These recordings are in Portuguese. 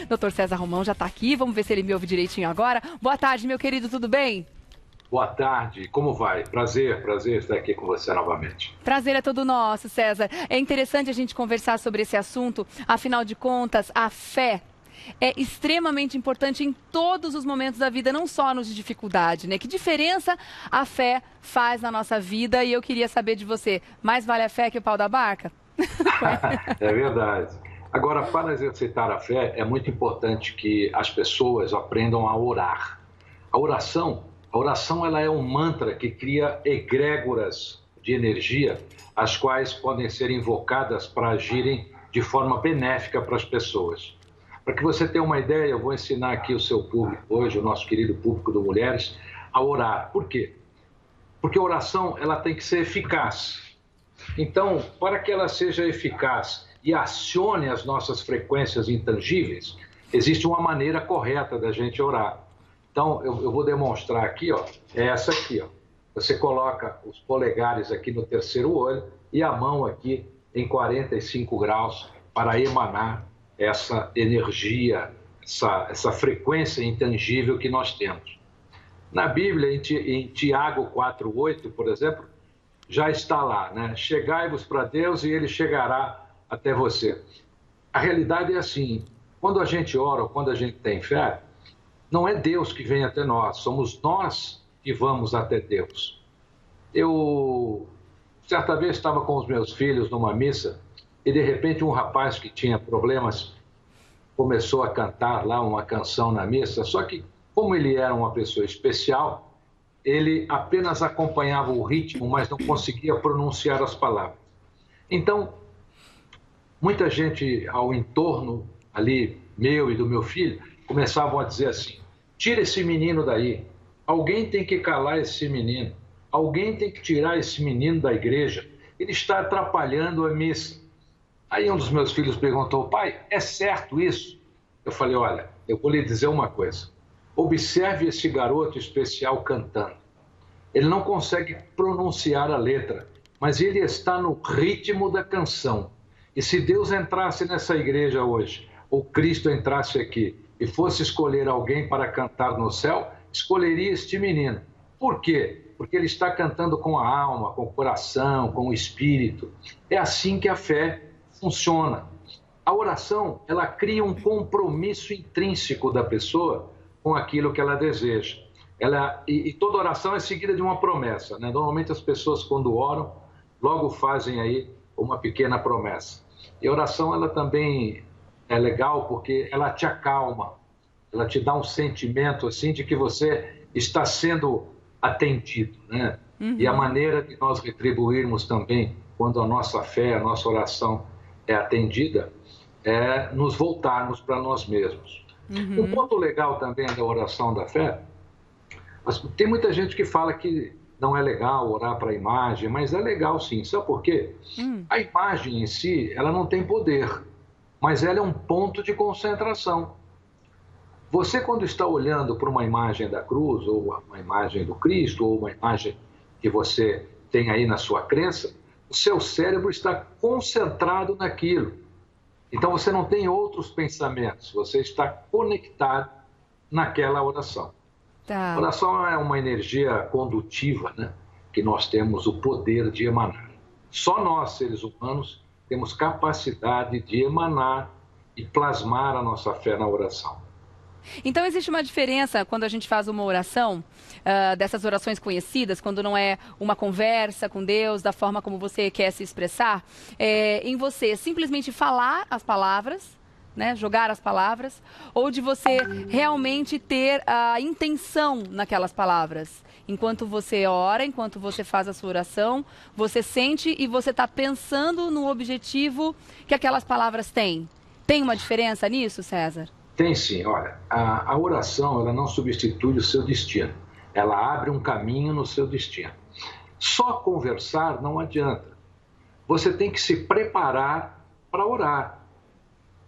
Dr. César Romão já está aqui, vamos ver se ele me ouve direitinho agora. Boa tarde, meu querido, tudo bem? Boa tarde, como vai? Prazer estar aqui com você novamente. Prazer é todo nosso, César. É interessante a gente conversar sobre esse assunto, afinal de contas, a fé é extremamente importante em todos os momentos da vida, não só nos de dificuldade, né? Que diferença a fé faz na nossa vida? E eu queria saber de você, mais vale a fé que o pau da barca? É verdade. Agora, para exercitar a fé, é muito importante que as pessoas aprendam a orar. A oração ela é um mantra que cria egrégoras de energia, as quais podem ser invocadas para agirem de forma benéfica para as pessoas. Para que você tenha uma ideia, eu vou ensinar aqui o seu público hoje, o nosso querido público do Mulheres, a orar. Por quê? Porque a oração ela tem que ser eficaz. Então, para que ela seja eficaz e acione as nossas frequências intangíveis, existe uma maneira correta da gente orar. Então, eu vou demonstrar aqui, ó, é essa aqui, ó. Você coloca os polegares aqui no terceiro olho e a mão aqui em 45 graus para emanar essa energia, essa frequência intangível que nós temos. Na Bíblia, em Tiago 4:8, por exemplo, já está lá, né? Chegai-vos para Deus e Ele chegará até você. A realidade é assim, quando a gente ora, ou quando a gente tem fé, não é Deus que vem até nós, somos nós que vamos até Deus. Eu, certa vez, estava com os meus filhos numa missa e, de repente, um rapaz que tinha problemas começou a cantar lá uma canção na missa, só que, como ele era uma pessoa especial, ele apenas acompanhava o ritmo, mas não conseguia pronunciar as palavras. Então, muita gente ao entorno ali, meu e do meu filho, começavam a dizer assim, tira esse menino daí, alguém tem que calar esse menino, alguém tem que tirar esse menino da igreja, ele está atrapalhando a missa. Aí um dos meus filhos perguntou, pai, é certo isso? Eu falei, olha, eu vou lhe dizer uma coisa, observe esse garoto especial cantando. Ele não consegue pronunciar a letra, mas ele está no ritmo da canção. E se Deus entrasse nessa igreja hoje, ou Cristo entrasse aqui e fosse escolher alguém para cantar no céu, escolheria este menino. Por quê? Porque ele está cantando com a alma, com o coração, com o espírito. É assim que a fé funciona. A oração, ela cria um compromisso intrínseco da pessoa com aquilo que ela deseja. E toda oração é seguida de uma promessa, né? Normalmente as pessoas, quando oram, logo fazem aí uma pequena promessa. E a oração, ela também é legal porque ela te acalma, ela te dá um sentimento assim de que você está sendo atendido, né? Uhum. E a maneira de nós retribuirmos também, quando a nossa fé, a nossa oração é atendida, é nos voltarmos para nós mesmos. Uhum. Um ponto legal também da oração da fé, mas tem muita gente que fala que não é legal orar para a imagem, mas é legal sim. Sabe por quê? A imagem em si, ela não tem poder, mas ela é um ponto de concentração. Você, quando está olhando para uma imagem da cruz, ou uma imagem do Cristo, ou uma imagem que você tem aí na sua crença, o seu cérebro está concentrado naquilo. Então você não tem outros pensamentos, você está conectado naquela oração. Tá. A oração é uma energia condutiva, né? Que nós temos o poder de emanar. Só nós, seres humanos, temos capacidade de emanar e plasmar a nossa fé na oração. Então existe uma diferença quando a gente faz uma oração, dessas orações conhecidas, quando não é uma conversa com Deus, da forma como você quer se expressar, em você simplesmente falar as palavras, né, jogar as palavras, ou de você realmente ter a intenção naquelas palavras. Enquanto você ora, enquanto você faz a sua oração, você sente e você está pensando no objetivo que aquelas palavras têm. Tem uma diferença nisso, César? Tem sim. Olha, a oração ela não substitui o seu destino. Ela abre um caminho no seu destino. Só conversar não adianta. Você tem que se preparar para orar.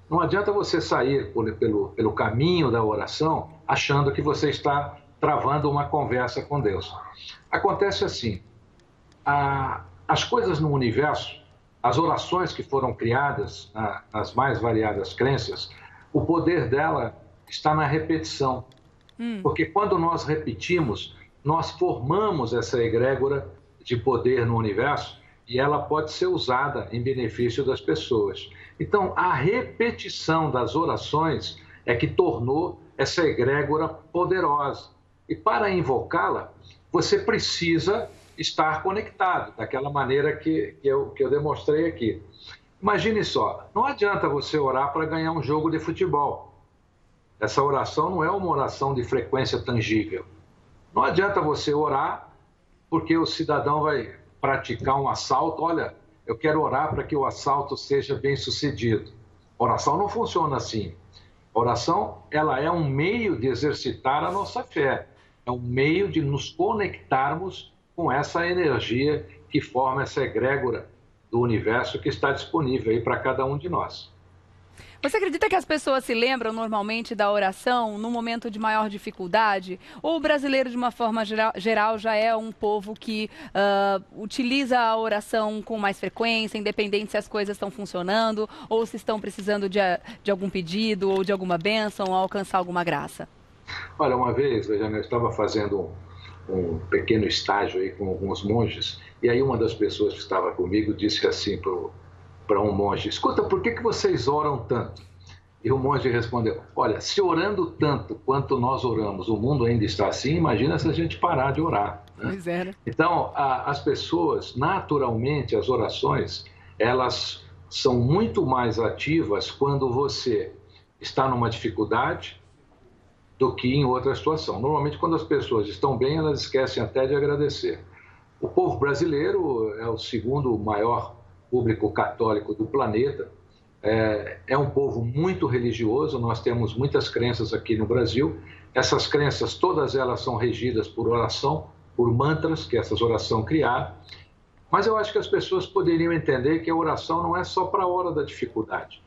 Não adianta você sair pelo caminho da oração achando que você está travando uma conversa com Deus. Acontece assim, as coisas no universo, as orações que foram criadas nas mais variadas crenças, O poder dela está na repetição. Porque quando nós repetimos, nós formamos essa egrégora de poder no universo e ela pode ser usada em benefício das pessoas. Então, a repetição das orações é que tornou essa egrégora poderosa. E para invocá-la, você precisa estar conectado, daquela maneira que eu demonstrei aqui. Imagine só, não adianta você orar para ganhar um jogo de futebol. Essa oração não é uma oração de frequência tangível. Não adianta você orar porque o cidadão vai praticar um assalto. Olha, eu quero orar para que o assalto seja bem sucedido. A oração não funciona assim. A oração, ela é um meio de exercitar a nossa fé. É um meio de nos conectarmos com essa energia que forma essa egrégora do universo que está disponível aí para cada um de nós. Você acredita que as pessoas se lembram normalmente da oração no momento de maior dificuldade? Ou o brasileiro, de uma forma geral, já é um povo que utiliza a oração com mais frequência, independente se as coisas estão funcionando, ou se estão precisando de algum pedido, ou de alguma bênção, ou alcançar alguma graça? Olha, uma vez, eu estava fazendo um pequeno estágio aí com alguns monges, e aí uma das pessoas que estava comigo disse assim para um monge: escuta, por que vocês oram tanto? E o monge respondeu: olha, se orando tanto quanto nós oramos, o mundo ainda está assim, imagina se a gente parar de orar. Né? Pois é, né? Então, as pessoas, naturalmente, as orações, elas são muito mais ativas quando você está numa dificuldade do que em outra situação. Normalmente, quando as pessoas estão bem, elas esquecem até de agradecer. O povo brasileiro é o segundo maior público católico do planeta. É um povo muito religioso, nós temos muitas crenças aqui no Brasil. Essas crenças, todas elas são regidas por oração, por mantras que essas orações criaram. Mas eu acho que as pessoas poderiam entender que a oração não é só para a hora da dificuldade.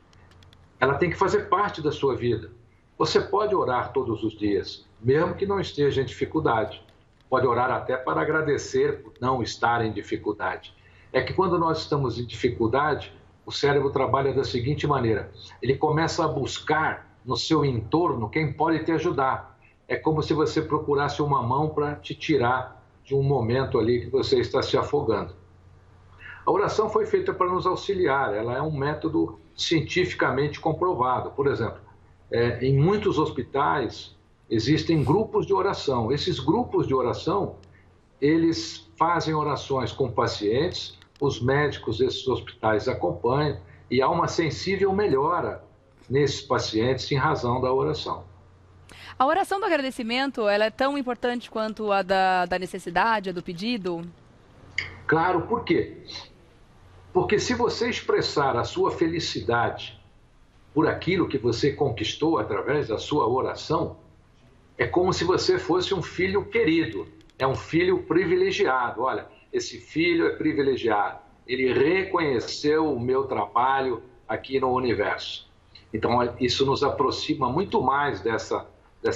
Ela tem que fazer parte da sua vida. Você pode orar todos os dias, mesmo que não esteja em dificuldade. Pode orar até para agradecer por não estar em dificuldade. É que quando nós estamos em dificuldade, o cérebro trabalha da seguinte maneira: ele começa a buscar no seu entorno quem pode te ajudar. É como se você procurasse uma mão para te tirar de um momento ali que você está se afogando. A oração foi feita para nos auxiliar, ela é um método cientificamente comprovado. Por exemplo, em muitos hospitais existem grupos de oração. Esses grupos de oração, eles fazem orações com pacientes, os médicos desses hospitais acompanham e há uma sensível melhora nesses pacientes em razão da oração. A oração do agradecimento, ela é tão importante quanto a da necessidade, a do pedido? Claro, por quê? Porque se você expressar a sua felicidade por aquilo que você conquistou através da sua oração, é como se você fosse um filho querido, é um filho privilegiado. Olha, esse filho é privilegiado, ele reconheceu o meu trabalho aqui no universo. Então, isso nos aproxima muito mais dessa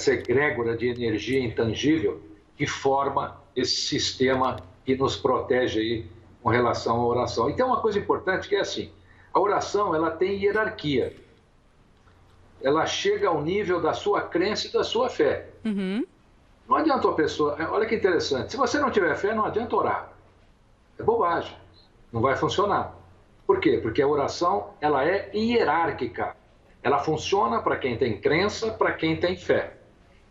egrégora de energia intangível que forma esse sistema que nos protege aí com relação à oração. E tem uma coisa importante que é assim: a oração, ela tem hierarquia. Ela chega ao nível da sua crença e da sua fé. Uhum. Não adianta a pessoa... Olha que interessante. Se você não tiver fé, não adianta orar. É bobagem. Não vai funcionar. Por quê? Porque a oração, ela é hierárquica. Ela funciona para quem tem crença, para quem tem fé.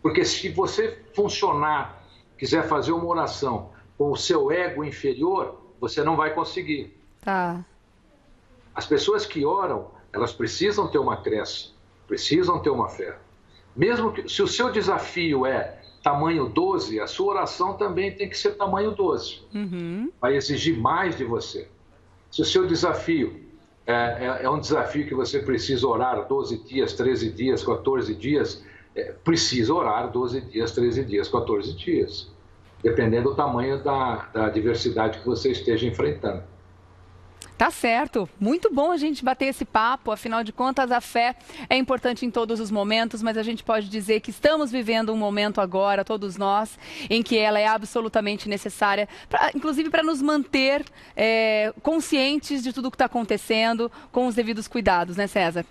Porque se você funcionar, quiser fazer uma oração com o seu ego inferior, você não vai conseguir. Tá. As pessoas que oram, elas precisam ter uma crença, precisam ter uma fé. Mesmo que, se o seu desafio é tamanho 12, a sua oração também tem que ser tamanho 12. Uhum. Vai exigir mais de você. Se o seu desafio é um desafio que você precisa orar 12 dias, 13 dias, 14 dias, precisa orar 12 dias, 13 dias, 14 dias. Dependendo do tamanho da diversidade que você esteja enfrentando. Tá certo. Muito bom a gente bater esse papo. Afinal de contas, a fé é importante em todos os momentos, mas a gente pode dizer que estamos vivendo um momento agora, todos nós, em que ela é absolutamente necessária, inclusive para nos manter conscientes de tudo o que está acontecendo, com os devidos cuidados, né, César?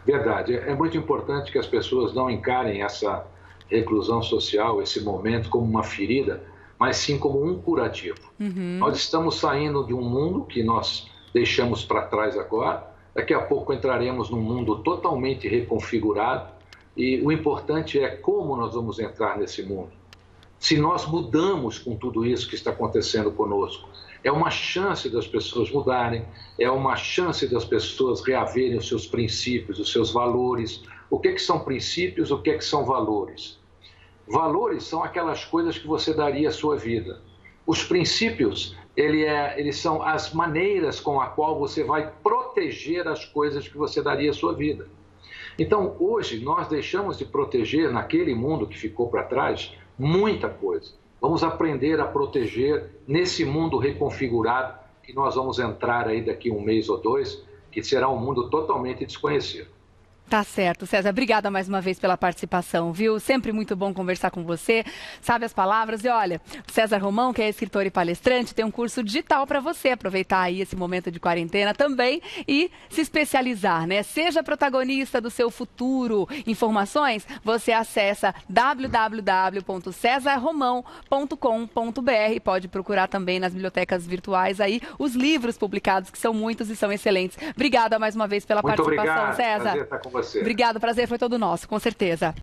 Verdade. É muito importante que as pessoas não encarem essa reclusão social, esse momento, como uma ferida, mas sim como um curativo. Nós estamos saindo de um mundo que nós deixamos para trás agora, daqui a pouco entraremos num mundo totalmente reconfigurado e o importante é como nós vamos entrar nesse mundo. Se nós mudamos com tudo isso que está acontecendo conosco, é uma chance das pessoas mudarem, é uma chance das pessoas reaverem os seus princípios, os seus valores. O que são princípios, o que são valores? Valores são aquelas coisas que você daria à sua vida. Os princípios, eles são as maneiras com a qual você vai proteger as coisas que você daria à sua vida. Então, hoje, nós deixamos de proteger, naquele mundo que ficou para trás, muita coisa. Vamos aprender a proteger nesse mundo reconfigurado que nós vamos entrar aí daqui a um mês ou dois, que será um mundo totalmente desconhecido. Tá certo, César. Obrigada mais uma vez pela participação, viu? Sempre muito bom conversar com você, sabe as palavras. E olha, o César Romão, que é escritor e palestrante, tem um curso digital para você aproveitar aí esse momento de quarentena também e se especializar, né? Seja protagonista do seu futuro. Informações, você acessa www.cesarromão.com.br. Pode procurar também nas bibliotecas virtuais aí os livros publicados, que são muitos e são excelentes. Obrigada mais uma vez pela participação, obrigado. César. Prazer estar com você. Obrigado, o prazer foi todo nosso, com certeza.